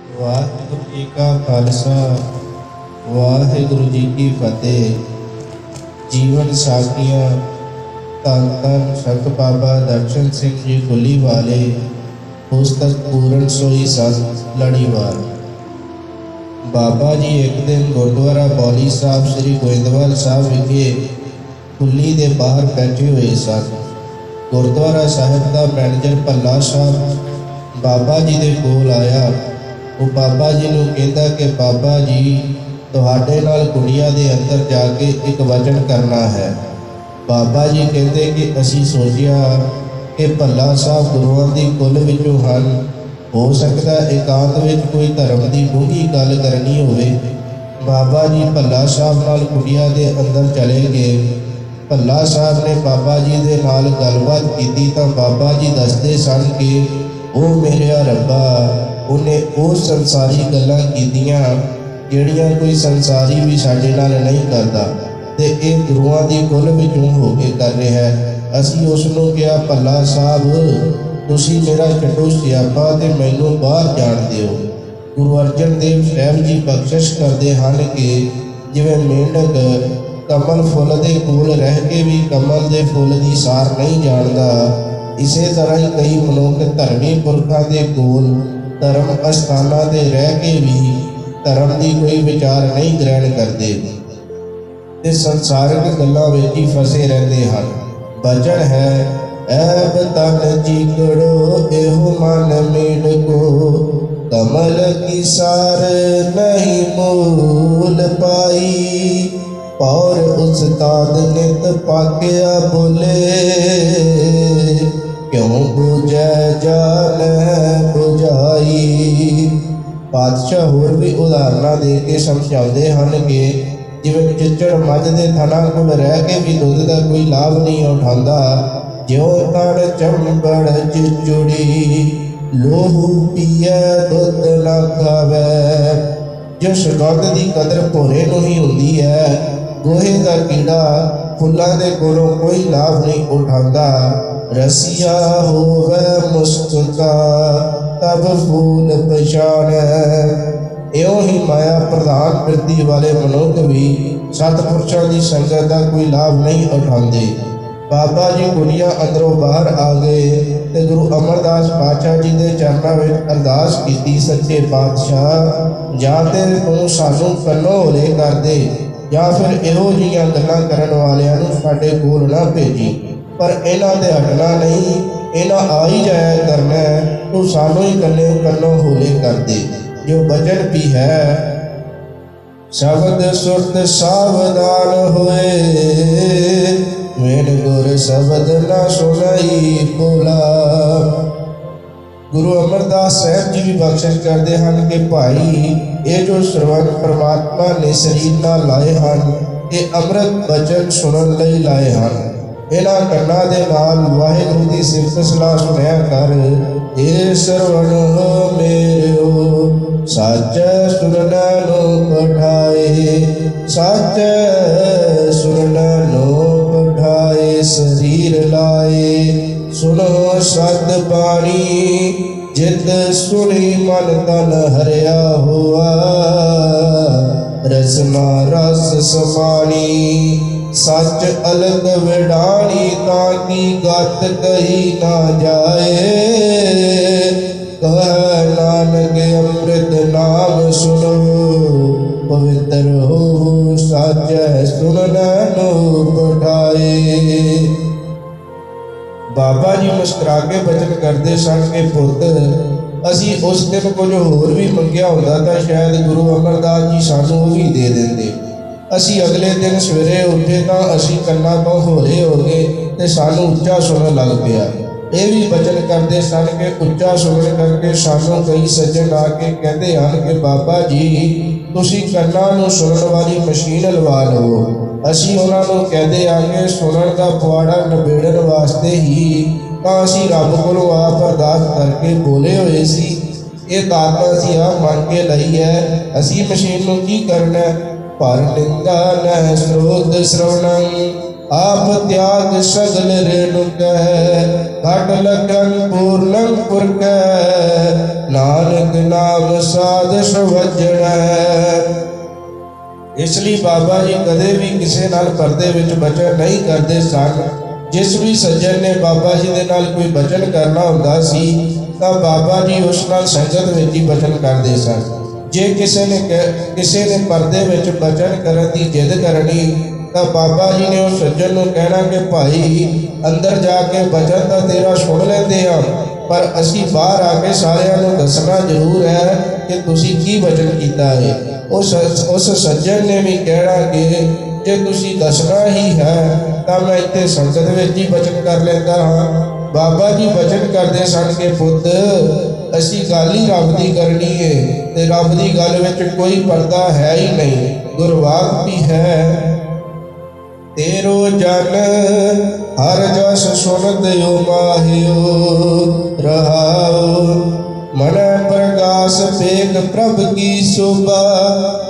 वाहिगुरु जी का खालसा वाहिगुरु जी की फतेह। जीवन साखियाँ धन धन संत बाबा दर्शन सिंह जी गुली वाले पुस्तक पूरन सोई सत लड़ीवार। बाबा जी एक दिन गुरुद्वारा बौली साहब श्री गोइंदवाल साहब विखे कुली दे बाहर बैठे हुए सन। गुरुद्वारा साहिब का मैनेजर भल्ला साहब बाबा जी दे कोल आया। वो बाबा जी नूं कहंदा कि बाबा जी तुहाडे नाल कुड़िया दे अंदर जाके एक वचन करना है। बाबा जी कहते कि असी सोचिया कि भल्ला साहब गुरुआं दी कुल विचों हन, हो सकता एकांत विच कोई धर्म की डूंगी गल करनी होवे। बाबा जी भल्ला साहब नाल कुड़िया दे अंदर चले गए। भल्ला साहब ने बाबा जी दे नाल गलबात की तो बाबा जी दसदे सन कि ओ मेरे रब्बा उन्हें वो संसारी गल्लां कीतियां जिहड़ियां कोई संसारी भी साडे नाल नहीं करता ते इह गुरुआं दी कुल विचों हो के कर रहा है। असीं उस नूं कहा भल्ला साहब तुसीं मेरा छड्डो सियापा ते मैनूं बाहर जाण दिओ। गुरु अर्जन देव साहब जी बख्शिश करते हैं कि जिवें मेंढक कमल फुल के कोल रह के भी कमल के फुल की सार नहीं जानता, इस तरह ही कई मनुख धर्मी पुरखों के कोल धर्म अस्थाना ते रह के भी धर्म की कोई विचार नहीं ग्रहण करते ते संसारिक गल्लां विच ही फसे रहते हैं। बचन है ऐब तन चिकड़ो एहो मन मेढको, कमल की सार नहीं मूल पाई। और उस्ताद नित पाकिया बोले, क्यों बुझै जान बुझाई। पातशाह होर भी उदाहरण दे के समझाते हैं कि जिवें चिचड़ मझ के थना कोल रह के भी दुध का कोई लाभ नहीं उठाता, ज्यों तड़ चंबड़ चिचुड़ी लोहू पिए दुध न खावे। जो सुगंध की कदर भोरे नूं ही होंदी है, गोहे का कीड़ा फुलों के कोलों कोई लाभ नहीं उठाता। रसिया होवे मुस्का तब फूल पछाणै। एवं ही माया प्रधान वृत्ति वाले मनुख भी सतपुरुषों की संगत का कोई लाभ नहीं उठाते। बाबा जी गुड़िया अंदरों बाहर आ गए तो गुरु अमरदास पातशाह जी के चरणों में अरदास की, सच्चे पातशाह जां ते तू सानू कन्नो होले कर दे, या फिर इहो जिहियां गल्लां करन वालियां नूं साडे कोल ना भेजी। पर इन्हां ते हटना नहीं, इन्हां आ ही जाया करना, तू सानू ही कन्नो होले कर दे। जो वचन भी है शब्द सुरत सावधान होए, मेन गुर शब्द न सुनाई बोला। गुरु अमरदास साहब जी भी बख्शिश करते हैं कि भाई ये जो श्रवण परमात्मा ने शरीर न लाए हैं, ये अमृत वचन सुनन लई लाए हैं। इन्हां कन्नां दे नाल वाहिगुरू की सिफत सलाह सुनिया कर। ए श्रवण हो मेरेओ सच सुनना नो पढ़ाए, सच सुनना नो पढ़ाए शरीर लाए। सुनो सत बाणी जित सुनी मन तन हरिया हुआ, रसना रस समानी सच अलग विडाणी, ताकि गत कही ना जाए। कह नानक अमृत नाम सुनो, पवित्र हो सच सुनना नो पढ़ाए। बाबा जी मुस्कुरा के बचन करते सन कि पुत असी उस दिन कुछ होर भी मंगिया होंदा तो शायद गुरु अमरदास जी सानू भी दे देंदे। असी अगले दिन सवेरे उठे तो असी कन्ना तो होरे हो गए तो सानू उच्चा सुनन लग पिया। ये भी बचन करते सन कि उच्चा सुनन करके सानू कई सज्जन आके कहते हैं कि बाबा जी तुसी कन्ना नूं सुनन वाली मशीन लवा लवो। असी उन्होंने कहते आके सुनन का पवाड़ा नबेड़न वास्ते ही तो असी रब को आप अरदास करके बोले हुए सी, ये दाता असी आ मन के लई है, असी मशीन नूं की करना। पर निंदा न स्रोत श्रवणं आप त्याग सगल रेणुक घट लखन पूर्णं पुरख नानक नाम साध सवजण। इसलिए बाबा जी कदे भी किसी नाल परदे विच बचन नहीं करते सन। जिस भी सज्जन ने बाबा जी दे नाल कोई बचन करना हुंदा सी तां बाबा जी उस नाल संगत विच ही बचन करते सन। जे किसी ने परदे विच बचन करन दी जिद करनी तो बाबा जी ने उस सज्जन नूं कहना कि भाई अंदर जाके बचन तो तेरा सुन लेंदे आ, पर असी बाहर आके सारिਆਂ नूं दसना जरूर है कि तुसी की वचन कीता है। उस सज्जन ने भी कहना कि जे तुसी दसना ही है तो मैं इत्थे संगत विच ही वचन कर लेंदा हाँ। बाबा जी वचन करते सन कि पुत असी गल ही रब दी करनी है ते रब दी गल विच कोई पर्दा है ही नहीं। गुरवाक भी है तेरो जन हर जस सुनत ओ माहियो रहाओ। मन प्रकाश पेख प्रभ की शोभा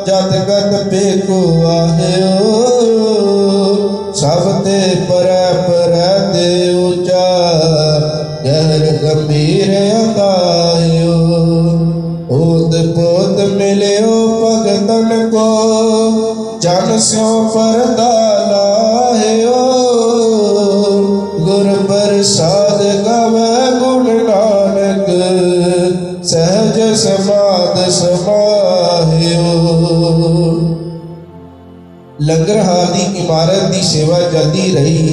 जत गत पेखो आहियो। सब ते परै परै ते ऊंचा गहर गंभीर अगाहियो। ओत पोत मिलियो भगतन को जन स्यों परदा लाहियो। गुर प्रसाद गवै गुण नानक सहज समाध समाहियो। लंगर हाल की इमारत की सेवा चलती रही।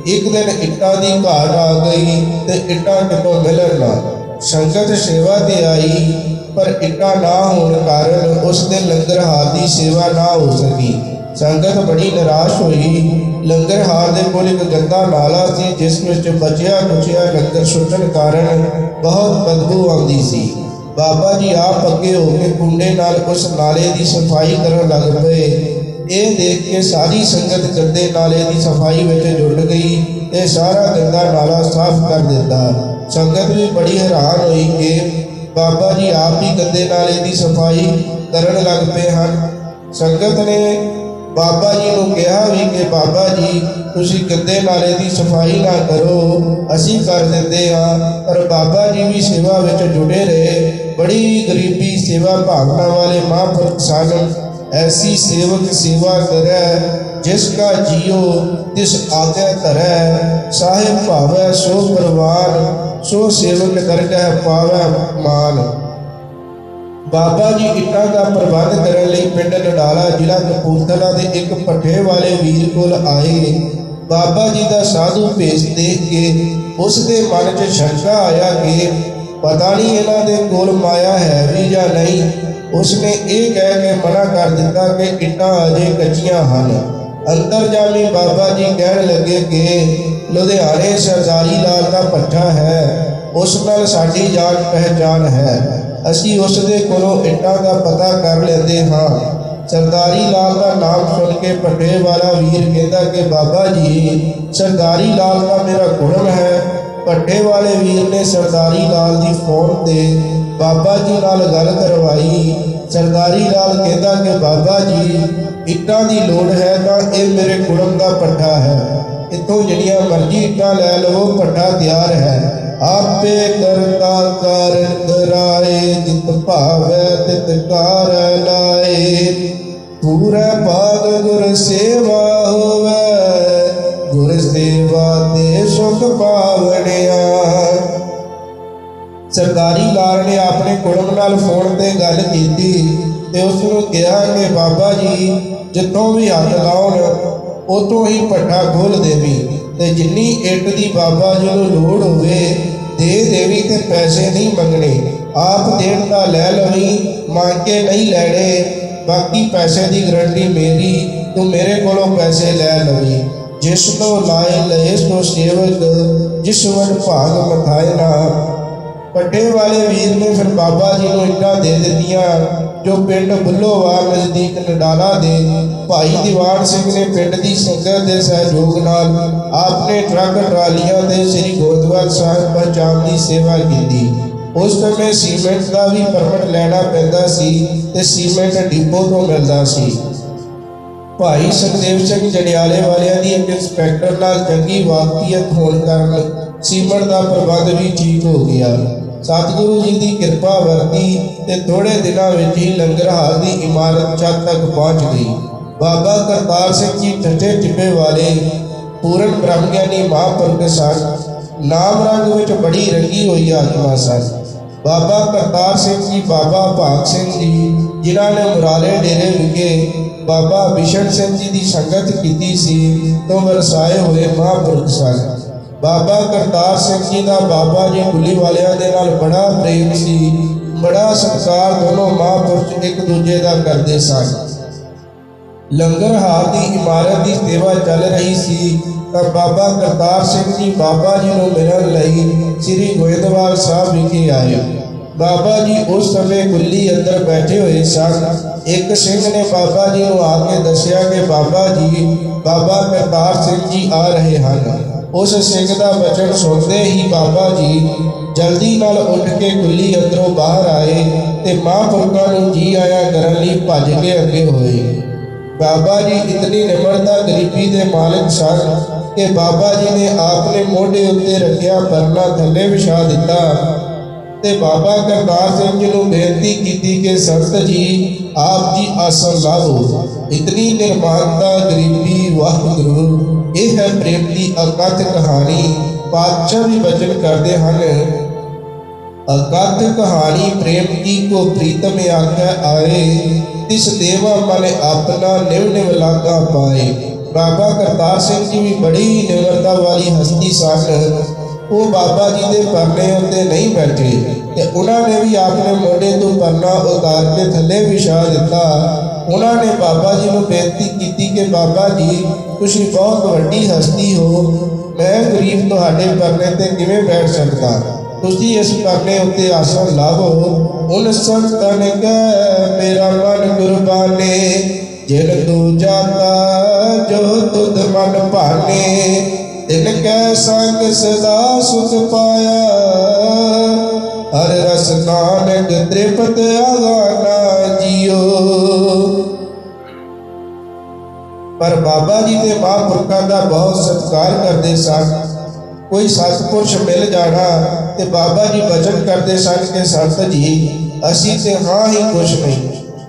एक दिन इट्टां की घाट आ गई ते इट्टां कितों मिलन ना। संगत सेवा ते आई पर इट्टां ना होने कारण उस दिन लंगर हाल की सेवा ना हो सकी। संगत बड़ी निराश हुई। लंगर हाल दे कोल एक गंदा नाला सी जिस विच बचिया कुचिया लंगर सुट्टण कारण बहुत बदबू आउंदी सी। बाबा जी आप अगे होके कुंडे नाल उस नाले की सफाई करन लग पे। ये देख के सारी संगत गंदे नाले की सफाई विच जुट गई ते सारा गंदा नाला साफ कर दिता। संगत भी बड़ी हैरान हुई कि बाबा जी आप ही गंदे नाले की सफाई करन लग पे हैं। संगत ने बाबा जी को कहा भी कि बाबा जी तुसी गंदे नाले की सफाई ना करो, असी कर देते हाँ। पर बाबा जी भी सेवा विच जुड़े रहे। बड़ी गरीबी सेवा भावना वाले महापुरख सन। ऐसी सेवक सेवा करे जिसका जियो तिस आगे धरै। साहिब भावै सो परवान सो सेवक करके पावै मान। बाबा जी इट्टां का प्रबंध करने लई पिंड नडाला जिला कपूरथला के एक भट्ठे वाले वीर कोल आए। बाबा जी का साधु भेष देख के उसके मन च शंका आया कि पता नहीं इन्हां दे कोल माया है भी या नहीं। उसने ये कह के मना कर दिता कि इट्टां अजे कच्चियां हन। अंतरजामी बाबा जी कहने लगे कि लुधियाने सरदारी लाल का भट्ठा है, उस नाल साडी जान पहचान है। असी उसके कोलों इट्टां का पता कर लेंदे हाँ। सरदारी लाल का नाम सुन के भट्ठे वाला वीर कहता कि बाबा जी सरदारी लाल का मेरा गुणम है। भट्ठे वाले वीर ने सरदारी लाल की फोन ते बाबा जी नाल गल करवाई। सरदारी लाल कहता कि बाबा जी इट्टां की लोड़ है तो ये मेरे गुणम का भट्ठा है, इतों जिन्नियां मर्जी इट्टां लै लो, भट्ठा तैयार है। आपे करता कारण कराए जित भावै तित कार लाए। पूरा भाग गुर सेवा होवे गुर सेवा ते सुख पावणिया। सरदारी लाल ने अपने कुड़म नाल फोन ते गल कीती ते उसनूं कहा कि बाबा जी जितों भी हथ लाउण उतों ही भट्ठा खोल देवी ते जिन्नी इट दी बाबा जी नूं लोड़ होवे दे देवी ते पैसे नहीं मंगने। आप देण दा लै लवी, मांग के नहीं लैणे। बाकी पैसे की गारंटी मेरी, तू मेरे कोलों पैसे लै लवी। जिस तो लाए लए तो सेवक जिस वट भाग मथाए ना। भट्ठे वाले वीर ने फिर बाबा जी को इट्टां दे दित्तियां जो पिंड बुल्लोवाल नज़दीक नडाला दे भाई दीवान सिंह ने पिंड की संगत के सहयोग नाल आपने ट्रक ट्रालियां ते श्री गोदवाल साहिब पहुंचाने की सेवा की। उस समय सीमेंट का भी परमिट लेना पैंदा सी ते सीमेंट डिपो तो मिलता सी। भाई सुखदेव सिंह जंडियाले वालियां दी एक इंस्पैक्टर नाल चंगी वाकफियत होण कारण सीमन का प्रबंध भी ठीक हो गया। सतगुरु जी की कृपा वरती ते थोड़े दिनों में ही लंगर हाल की इमारत छत तक पहुँच गई। बाबा करतार सिंह जी ठट्ठे टिब्बे वाले पूर्ण ब्रह्मज्ञानी महापुरुष सन। नाम रंग विच बड़ी रंगी हुई आत्मा सन। बाबा करतार सिंह जी, बाबा भाग सिंह जी जिन्होंने मुराले डेरे विखे बाबा बिशन सिंह जी की संगत की सी तो वरसाए हुए महापुरुष सन। बाबा करतार सिंह जी का बाबा जी गुली वालियां दे नाल बड़ा प्रेम सी, बड़ा सत्कार दोनों महापुरुष एक दूजे का करते सन। लंगर हाल की इमारत की सेवा चल रही सी तो बाबा करतार सिंह जी बाबा जी को मिलने लई श्री गोइंदवाल साहब विखे आए। बाबा जी उस समय गुल्ली अंदर बैठे हुए सन। एक सिंह ने बाबा जी को आके दसिया कि बाबा जी, बाबा करतार सिंह जी आ रहे हैं। उस सिंह का वचन सुनते ही बाबा जी जल्दी नाल उठ के गुल्ली अंदरों बाहर आए ते महापुरखों को जी आया करने लई भज के अगे होए। बाबा जी इतनी निमरता गरीबी के मालिक सन कि बाबा जी ने आपने मोढे उत्ते रखिया परना थले विछा दिता ते बाबा करतार सिंह जी को बेनती की कि संत जी आप जी आसन लाओ। इतनी निर्माणता गरीबी वाहिगुरु यह है प्रेम की अकथ कहानी। पातशाह भी वचन करते हैं, अकथ कहानी प्रेम की को प्रीतम आख्या आए, तिस देवा मन अपना निव निव लागा पाए। बाबा करतार सिंह जी भी बड़ी निमरता वाली हस्ती सन। वो बाबा जी के परने उत्ते नहीं बैठे ते उन्होंने भी अपने मोढे तो परना उतार के थले विछा दिता। उन्होंने बाबा जी को बेनती की कि बाबा जी तुसी बहुत वड्डी हस्ती हो, मैं गरीब तुहाडे परने ते किवें बैठ सकदा, तुसी इस परने उत्ते आसन लावो। उन संतन कै मेरा मन कुर्बाने, जिन तू जाता जो तुद मन भाने, तिनकै संग सदा सुख पाया, हर रस नानक तृप्त आगाना जियो। पर बाबा जी के महापुरखों का बहुत सत्कार करते सन। कोई सतपुरुष मिल जाना तो बाबा जी वचन करते सन कि संत जी असी तो हाँ ही कुछ नहीं,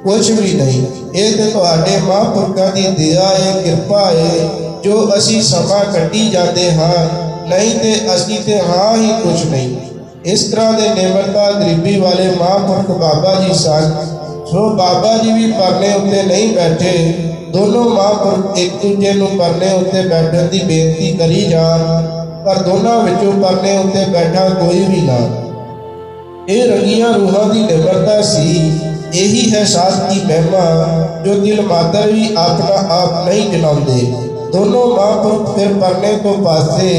कुछ भी नहीं, ये तो तुहाडे महापुरखों की दया है, कृपा है जो असी समा कटी जाते हाँ, नहीं तो असी तो हाँ ही कुछ नहीं। इस तरह के निमरता गरीबी वाले महापुरख बाबा जी सन। सो बाबा जी भी परने उत्ते नहीं बैठे। दोनों महापुरख एक दूजे को परने उत्ते बैठने की बेनती करी जान, पर दोनों विचों परने उत्ते बैठा कोई भी ना। ये रंगिया रूहां की निमरता सी। यही है सास की महिमा जो दिल मात्र भी अपना आप नहीं जनाते। दोनों महापुरुष फिर परने तो पासे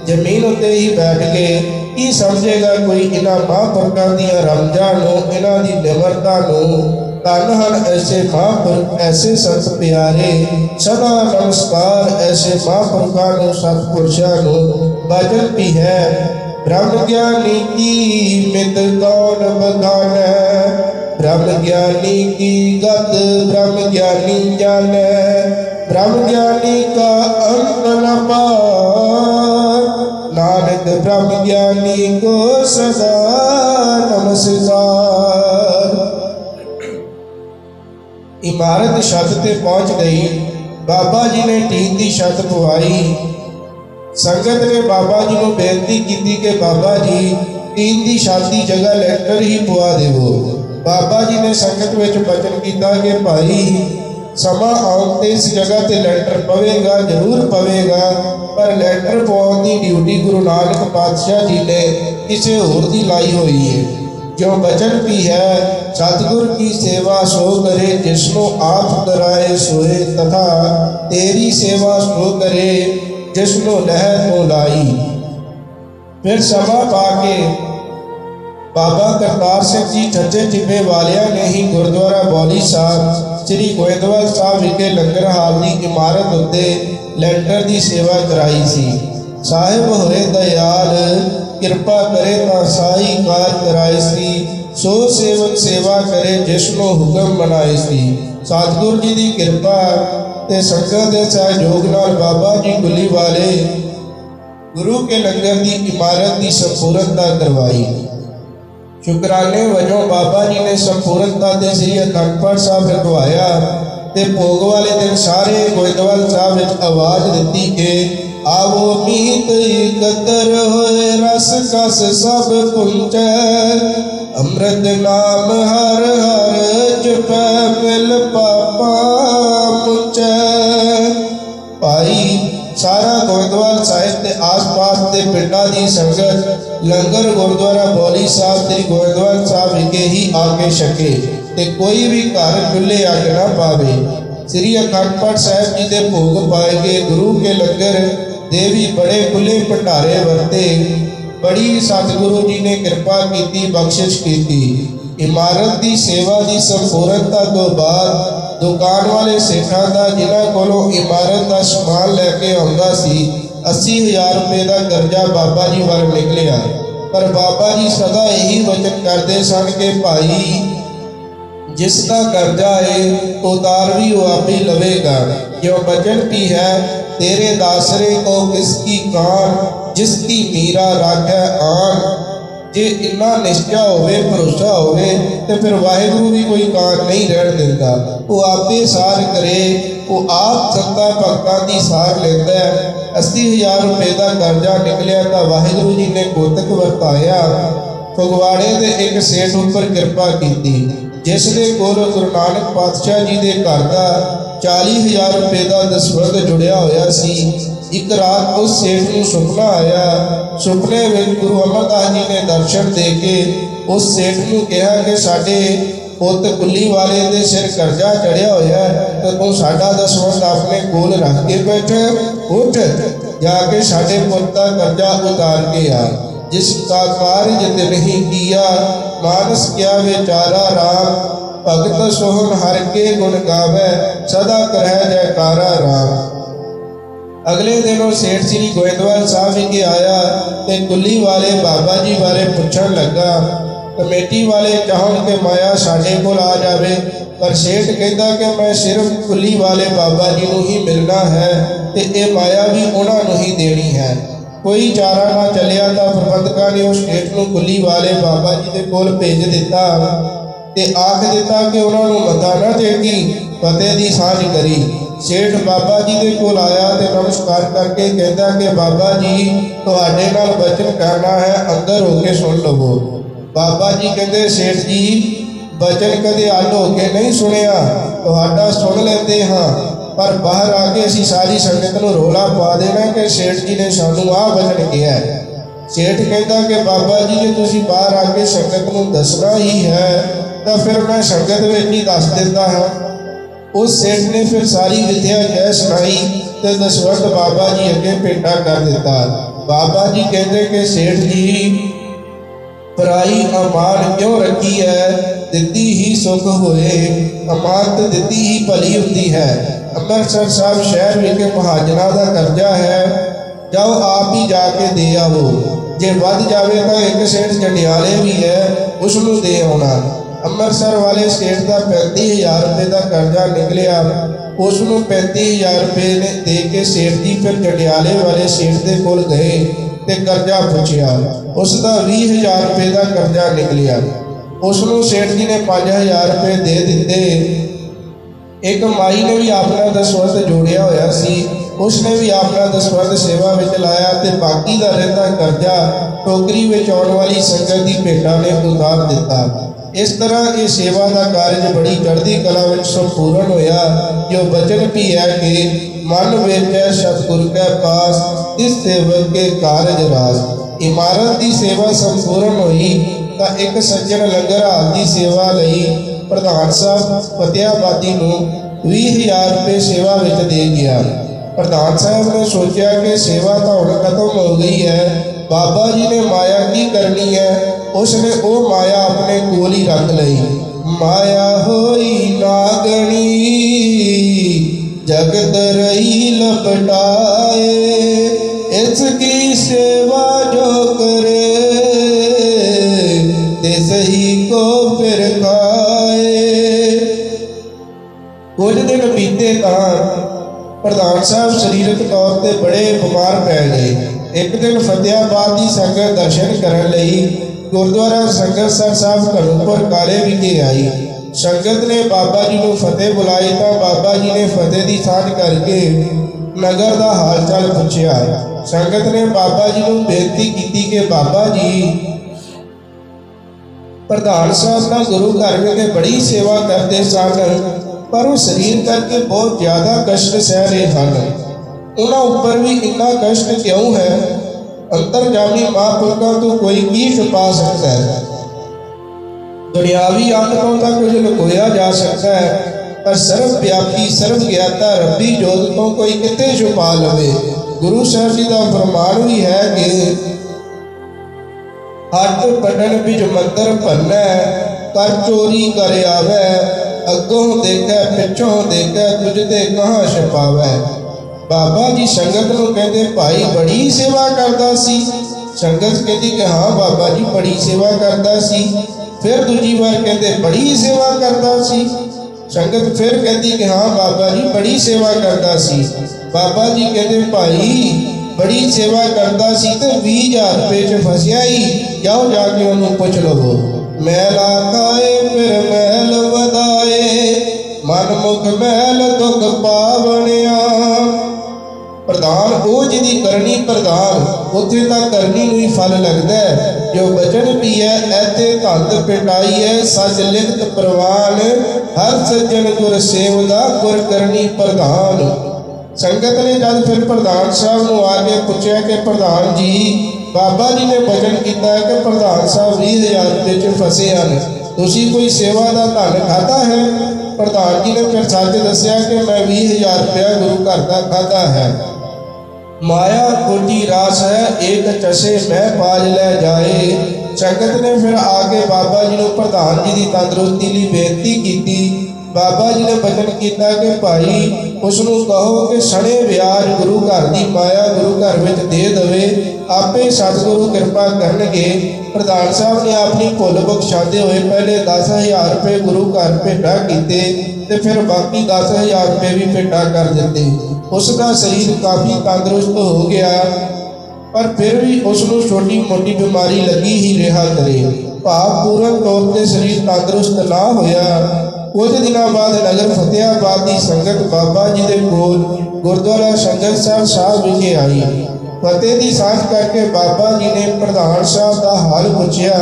जमीन उत्ते ही बैठ गए। की समझेगा कोई इन्हां महापुरखों दी रमजां नूं, इन्हां दी निमरता नूं। धन हन ऐसे महापुरख, ऐसे संत प्यारे, सदा नमस्कार ऐसे महापुरखों नूं, सतपुरुषों नूं। भजन भी है ब्रह्म ज्ञानी की मित कौन बखानै, ब्रह्म ज्ञानी की गत ब्रह्म ज्ञानी जानै, ब्रह्म ज्ञानी का अंत न पार, नानक ब्रह्म ज्ञानी को सदा नमस्कार। इमारत छत ते पहुंच गई। बाबा जी ने टीन की छत पवाई। संगत ने बाबा जी को बेनती की कि बाबा जी टीन की छत की जगह लैंटर ही पवा देवो। बाबा जी ने संगत में वचन किया कि भाई समा आउण ते इस जगह ते लैंटर पवेगा, जरूर पवेगा, पर लैंटर पवाउण की ड्यूटी गुरु नानक पातशाह जी ने किसी होर दी लाई हुई है। जो वचन भी है सतगुर की सेवा सो करे, जिसनो आप कराए सोए, तथा तेरी सेवा सो करे जिसनो लह तो लाई। फिर समा पाके बाबा करतार सिंह जी ठट्ठे टिब्बे वालिया ने ही गुरुद्वारा बौली साहब श्री गोइंदवाल साहब विखे लंगर हाल की इमारत उत्ते लैंटर की सेवा कराई सी। साहिब होए दयाल कृपा करे ता साई कार कराए सी, सो सेवक सेवा करे जिसनो हुक्म बनाए सी। सतगुर जी की कृपा ते संगत के सहयोग नाल बाबा जी गुली वाले गुरु के लंगर की इमारत की संपूर्णता करवाई। शुकराने वजों बाबा जी ने संपूर्णता ते श्री अखंड पाठ साहब रखवाया ते भोग वाले दिन सारे गोइंदवाल साहब विच आवाज दी के आवो मीत एकत्र होए रस कस सब पुंजै अमृत नाम हर हर जपै मिल पापा मुंजै। भाई सारा गोइंदवाल साहिब के आस पास के पिंडा की संगत लंगर गुरुद्वारा बौली साहब श्री गोइंदवाल साहब विखे ही आके छके ते कोई भी घर खुले अग ना पावे। श्री अखंड पाठ साहब जी के भोग पाए गए गुरु के लंगर दे भी बड़े खुले भंडारे वरते। बड़ी सतगुरु जी ने कृपा की बख्शिश की। इमारत की सेवा की संपूर्णता तो बाद दुकान वाले सेठा का जिन्हों को इमारत का समान लैके आता सी 80,000 रुपये का कर्जा बाबा जी वाल निकलिया। पर बाबा जी सदा यही वचन करते सन कि भाई जिसका कर्जा है उतार भी वो आप ही लवेगा। जो वचन भी है तेरे दासरे को किसकी कान जिसकी मीरा राखै आन। जे इन्ना निश्चय होवे भरोसा होवे तो फिर वाहिगुरु भी कोई कान नहीं रहन देता। वो आपे सार करे, वो आप संतां भगतां की सार लेंदा है। 80,000 रुपये का कर्जा निकलिया तो वाहिगुरु जी ने कोतक वरताया। फगवाड़े के एक सेठ उपर कृपा की जिस दे कोल गुरु नानक पातशाह जी के घर का 40,000 रुपये का दसवंध जुड़िया होया सी। एक रात उस सेठ को सुपना आया। सुपने में गुरु अमरदास जी ने दर्शन दे के उस सेठ को कहा कि साडे पुत कुली वाले दे सिर कर्जा चढ़िया होया तो तू साडा दसवंध अपने कोल रख के बैठ उठ जाके साडे पुत का कर्जा उतार के आ। जिसका कार्य नहीं किया मानस क्या बेचारा राम भगत सोहन हर के गुण गावे सदा करह जयकारा राम। अगले दिन वो सेठ श्री गोइंदवाल साहब विखे आया ते कुली वाले बाबा जी बारे पूछण लगा। कमेटी वाले चाहन के माया साडे कोल आ जावे पर सेठ कहता कि मैं सिर्फ कुली वाले बाबा जी को ही मिलना है ते ये माया भी उन्होंने ही देनी है। कोई चारा ना चलिया तो प्रबंधकों ने उस सेठ को कुली वाले बाबा जी के कोल भेज दिता ते आख दिता कि उन्होंने मता ना देगी फतेह की सांझ करी। सेठ बाबा जी के कोल आया तो नमस्कार करके कहता कि बाबा जी तुहाडे नाल वचन करना है अंदर होके सुन लवो। बाबा जी कहते सेठ जी वचन कदे अल होके नहीं सुनिया तुहाडा सुन लेंदे हाँ पर बाहर आके असी सारी संगत को रोला पा देना कि सेठ जी ने सानू आ वचन किया है। सेठ कहता कि बाबा जी जो तुसीं बाहर आके संगत को दसना ही है तो फिर मैं संगत में ही दस देता हाँ। उस सेठ ने फिर सारी विद्या कह सुनाई तो दसवंध बाबा जी अगे पेटा कर दिता। बाबा जी कहते कि सेठ जी पराई अमान क्यों रखी है दिती ही सुख होए अमानत दिती ही भली होती है। अमृतसर साहब शहर विखे महाजना का कर्जा है जाओ आप ही जाके दे आवो। जे वध जाए तो एक सेठ जंडियाले भी है उसनू दे आना। अमृतसर वाले सेठ का 35,000 रुपये का कर्जा निकलिया उसनू 35,000 रुपये ने दे के सेठ जी फिर जंडियाले वाले सेठ के कोल गए ते कर्जा पूछया उसका 20,000 रुपये का कर्जा निकलिया। उसनू सेठ जी ने 5,000 रुपये दे दिते। एक माई ने भी अपना दसवंध जोड़िया होया सी उसने भी अपना दसवंध सेवा में लाया ते बाकी का रहता कर्जा टोकरी में आने वाली संगत की भेटा ने उतार दिता। इस तरह ये सेवा का कार्य बड़ी चढ़ती कला में संपूर्ण होया। जो वचन भी है कि मन वेचै सतगुर के पास इस सेवक के कार्य रास। इमारत की सेवा संपूर्ण हुई तो एक सज्जन लंगर हाल की सेवा लई प्रधान साहब फतेहाबादी को 20,000 रुपये सेवा में दे गया। प्रधान साहब ने सोचा कि सेवा तो हुण खत्म हो गई है बाबा जी ने माया की करनी है। उसने वो माया अपने कोल ही रख ली। माया होई नागणी जगत रही लपटाए इसकी सेवा जो करे ते सही को फिर खाए। कुछ दिन बीते प्रधान साहब शरीरक तौर पर बड़े बीमार पै गए। एक दिन फतेहाबाद की संगत दर्शन करने लई गुरुद्वारा संगतसर साहब घनूपुर काले विखे आई। संगत ने बाबा जी को फतेह बुलाई तो बाबा जी ने फतेह की सांझ करके नगर का हाल चाल पूछया। संगत ने बाबा जी को बेनती की कि बाबा जी प्रधान साहब का गुरु घर में बड़ी सेवा करते सन, पर वो शरीर करके बहुत ज़्यादा कष्ट सह रहे हैं। उन्होंने ऊपर भी इतना कष्ट क्यों है? अंतरजामी महापुरखों तो कोई की छुपा सकता है? दुनियावी आदतों का कुछ लुकोया जा सकता है, पर सर्वव्यापी सर्वज्ञाता रब्बी जोत को कोई कितने छुपा लवे। गुरु साहब जी का फरमान भी है कि हट पढ़न बिच मंत्र भरना, कर चोरी कर आवे, अगों देखे पिछों देखे तुझ ते कहाँ छुपावे। बाबा जी संगत को कहते भाई बड़ी सेवा करता सी। संगत कहती कि हाँ बाबा जी बड़ी सेवा करता सी। फिर दूजी बार कहते बड़ी सेवा करता सी। संगत फिर कहती कि हाँ बाबा जी बड़ी सेवा करता सी। बाबा जी कहते भाई बड़ी सेवा करता सी तो 20,000 रुपये च फसिया ही, जाओ जाके उन्होंने पूछ लो। मैला खाए फिर महल वधाए, मन मुख महल दुख पावनिया। प्रधान वो जिहदी करनी प्रधान, उत्थे तां करनी नूं ही फल लगदा है। जो बचन भी है ऐते धंध पिटाई है, सच लिखत प्रवान, हर सज्जन गुर सेवदा गुर करनी प्रधान। संगत ने जब फिर प्रधान साहब को आके पूछा कि प्रधान जी बाबा जी ने वचन किया कि प्रधान साहब 20,000 रुपये च फसे हैं, तुसी कोई सेवा का धन खाता है? प्रधान जी ने फिर सच दसिया कि मैं 20,000 रुपया गुरु घर का खाता है। माया खोटी रास है, एक चसे मैं पाज ले जाए। संगत ने फिर आके बाबा जी को प्रधान जी की तंदुरुस्ती लिए बेनती की। बाबा जी ने वचन किया कि भाई उसनों कहो कि सड़े ब्याज गुरु घर की माया गुरु घर में दे दवे, आपे सतगुरु कृपा करनगे। प्रधान साहब ने अपनी भुल बख्शाते हुए पहले 10,000 रुपये गुरु घर भेटा किए ते फिर बाकी 10,000 रुपये भी भेटा कर दिते। उसका शरीर काफ़ी तंदुरुस्त हो गया, पर फिर भी उसनों छोटी मोटी बीमारी लगी ही रहा करे। भाव पूर्ण तौर पर शरीर तंदुरुस्त ना होया। कुछ दिनों बाद नगर फतेहाबाद की संगत बाबा जी के कोल गुरुद्वारा संगतसर साहब विखे आई। फतेह की सांझ करके बाबा जी ने प्रधान साहब का हाल पूछया।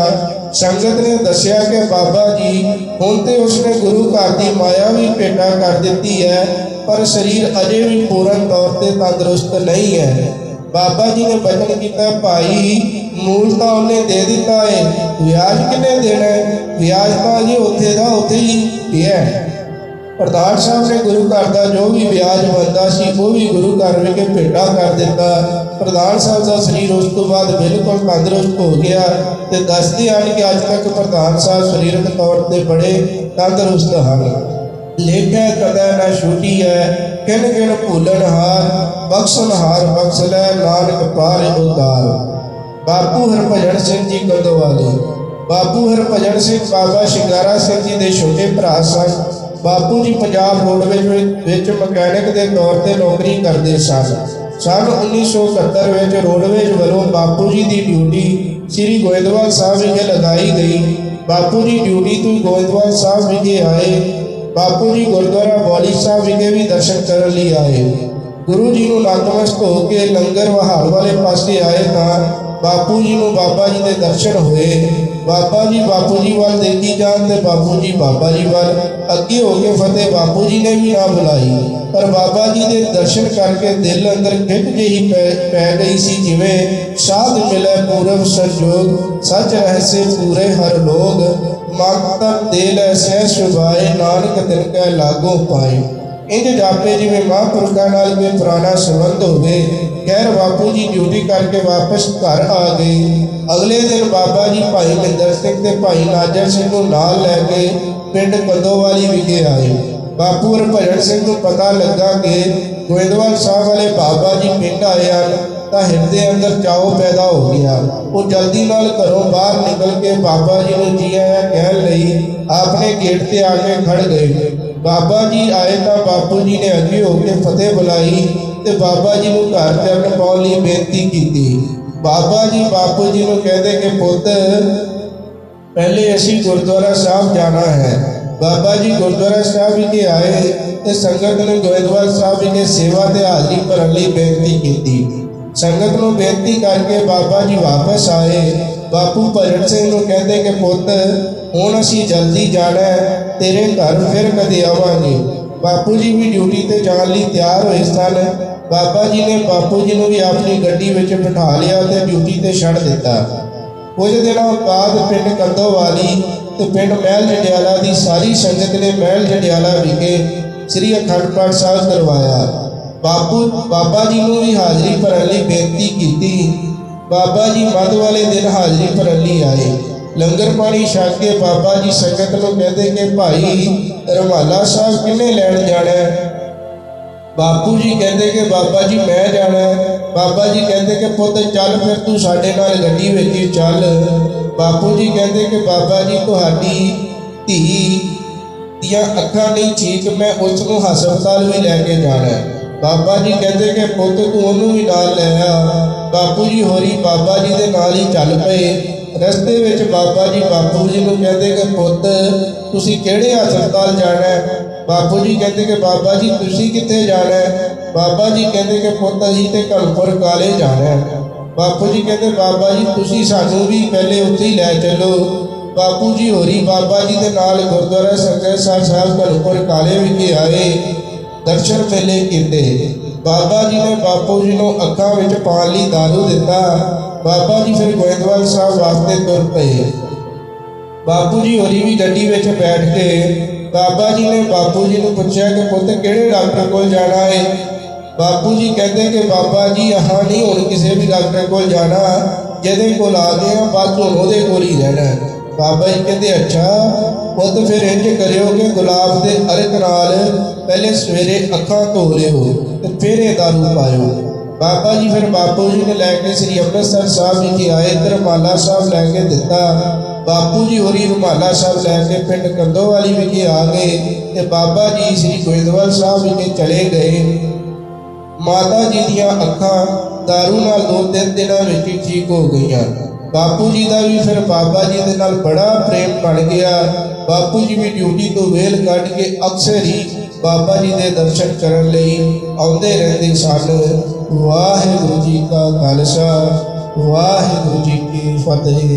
संगत ने दसिया कि बाबा जी हुण ते उसने गुरु घर की माया भी भेटा कर दी है, पर शरीर अजे भी पूर्ण तौर पर तंदुरुस्त नहीं है। बाबा जी ने वचन किया भाई मूल तो उन्हें दे दिता है, ब्याज किने देना है? ब्याज तो अजे उत्थे दा उत्थे ही है। प्रधान साहब ने गुरु घर का जो भी ब्याज बनता सी वो भी गुरु घर में भेटा कर दिता। प्रधान साहब का शरीर उस तो बाद बिल्कुल तंदुरुस्त हो गया। तो दसते हैं कि अज तक प्रधान साहब शरीरक तौर पर बड़े तंदुरुस्त हैं। लेखा कदै न छूटी है, किन किन भूलन हार, बख्शन हार बख्श लै नानक पार उतार। बापू हरभजन सिंह जी कंदोवाले। बापू हरभजन सिंह बाबा शिंगारा सिंह जी के छोटे भरा सन। बापू जी पंजाब रोडवेज मकैनिक के तौर पर नौकरी करते सन। सन 1971 रोडवेज वालों बापू जी की ड्यूटी श्री गोइंदवाल साहब विखे लगाई गई। बापू जी ड्यूटी तो गोइंदवाल साहब विखे आए। बापू जी गुरुद्वारा बौली साहब विखे भी दर्शन करने लिए आए। गुरु जी को नतमस्तक होकर लंगर वहाड़ वाले पासे आए तो बापू जी को बाबा जी के दर्शन हुए। बाबा जी बापू जी वाल देखी जान ते बापू जी बाबा जी वाल अगे होके फतेह बापू जी ने भी ना बुलाई, पर बाबा जी के दर्शन करके दिल अंदर खिच जी पै गई सी, जिवें साध मिले पूरब संजोग, सच रहसे पूरे हर लोग, मातम दिल ऐसे शुभाए नानक दिन कै लागो पाए। इंज जापे जिवें महापुरखों नाल कोई पुराना संबंध होवे। खैर बापू जी ड्यूटी करके वापस घर आ गए। अगले दिन बाबा जी भाई मिंदर सिंह ते भाई नाजर सिंह को नाल लैके पिंड कंदोवाली विखे आए। बापू हरभजन सिंह को पता लगा कि गोइंदवाल साहब वाले बाबा जी पिंड आए हैं। ਤਾਂ ਹਿਰਦੇ ਅੰਦਰ ਚਾਓ ਪੈਦਾ ਹੋ ਗਿਆ। ਉਹ ਜਲਦੀ ਨਾਲ ਘਰੋਂ ਬਾਹਰ ਨਿਕਲ ਕੇ ਬਾਬਾ ਜੀ ਨੂੰ ਜੀ ਆਇਆਂ ਕਹਿਣ ਲਈ ਆਪਣੇ ਗੇਟ ਤੇ ਆ ਕੇ ਖੜ ਗਏ। ਬਾਬਾ ਜੀ ਆਏ ਤਾਂ ਬਾਪੂ ਜੀ ਨੇ ਅੱਗੇ ਹੋ ਕੇ ਫਤਿਹ ਬੁਲਾਈ ਤੇ ਬਾਬਾ ਜੀ ਨੂੰ ਘਰ ਚਰਨ ਪਾਉਣ ਲਈ ਬੇਨਤੀ ਕੀਤੀ। ਬਾਬਾ ਜੀ ਬਾਪੂ ਜੀ ਨੂੰ ਕਹਿੰਦੇ ਕਿ ਪੁੱਤ ਪਹਿਲੇ ਅਸੀਂ ਗੁਰਦੁਆਰਾ ਸਾਹਿਬ ਜਾਣਾ ਹੈ। बाबा जी गुरुद्वारा साहब विखे आए तो संगत ने गोविंदवाल साहब विखे सेवा ते हाजरी भरन लई बेनती की। संगत नूं बेनती करके बाबा जी वापस आए। बापू भजन सिंह नूं कहते कि पुत हुण असीं जल्दी जाना है, तेरे घर फिर कदे आवांगे। बापू जी भी ड्यूटी ते जाण लई तैयार होए सन। बाबा जी ने बापू जी नूं भी अपनी गड्डी विच बिठा लिया ते ड्यूटी ते छड्ड दिता। कुछ दिनों बाद पिंड कंदोवाली तो पिंड महल जंडियाला की सारी संगत ने महल जंडियाला विखे श्री अखंड पाठ साहब करवाया। बाबा जी को भी हाजरी भरन लई बेनती की। बाबा जी मध वाले दिन हाजरी भरन लई आए। लंगर पानी छक के बाबा जी संगत को कहते कि भाई रमाला साहब किन्ने लैन जाना है। बापू जी कहते कि बाबा जी मैं जाना है। बाबा जी कहते कि पुत चल फिर तू साडे नाल गड्डी विच चल। बापू जी कहते कि बाबा जी तुहाडी धी दियां अखां नहीं ठीक, मैं उसनूं हस्पताल भी लैके जाना है। बाबा जी कहते कि पुत तू उहनूं भी नाल लै आ। बापू जी होरी बाबा जी दे नाल ही चल पे। रस्ते विच बाबा जी बापू जी नूं कहते कि पुत तुसीं किहड़े हस्पताल जाना है। बापू जी कहते कि बाबा जी तुसीं कित्थे जाना है। बाबा जी कहते कि पुत असीं ते घनपुर काले जाना है। बापू जी कहते बाबा जी तुसीं सानूं भी पहले उत्थे ही लै चलो। बापू जी होरी बाबा जी दे नाल गुरुद्वारा सरकैसर साहब घनपुर काले विखे आए, दर्शन मेले कीते। बाबा जी ने बापू जी नूं अखां विच पाउण लई दारू दिता। बाबा जी फिर गोविंदवाल साहब वास्ते तुर पए। बापू जी होरी भी गड्डी विच बैठ के बाबा जी ने बापू जी नूं पुछया कि पुत किहड़े डॉक्टर कोल जाना है। बापू जी कहते कि बाबा जी अहां नहीं हुण किसी भी डॉक्टर कोल जाना, जिहदे कोल आ गए बस हुण उहदे कोल ही रहना। बाबा जी कहते अच्छा पुत फिर इंज करियो कि गुलाब के अर्क नाल पहले सवेरे अखां धो लिओ ते फिर ये दारू पायो। बाबा जी फिर बापू जी ने लैके श्री अमृतसर साहब विखे आए, रमाला साहब लैके दिता। बापू जी होरी रमाला साहब लैके पिंड कंदोवाली विखे आ गए ते बाबा जी श्री गोविंदवाल साहब विखे चले गए। माता जी दियां अखां दारू नाल 2-3 दिनों में ठीक हो गई। बापू जी का भी फिर बाबा जी के नाल बड़ा प्रेम बन गया। बापू जी भी ड्यूटी तो वेल कट के अक्सर ही बाबा जी के दर्शन करने लई आउंदे रहंदे सन। वाहिगुरू जी का खालसा वाहिगुरू जी की फतेह।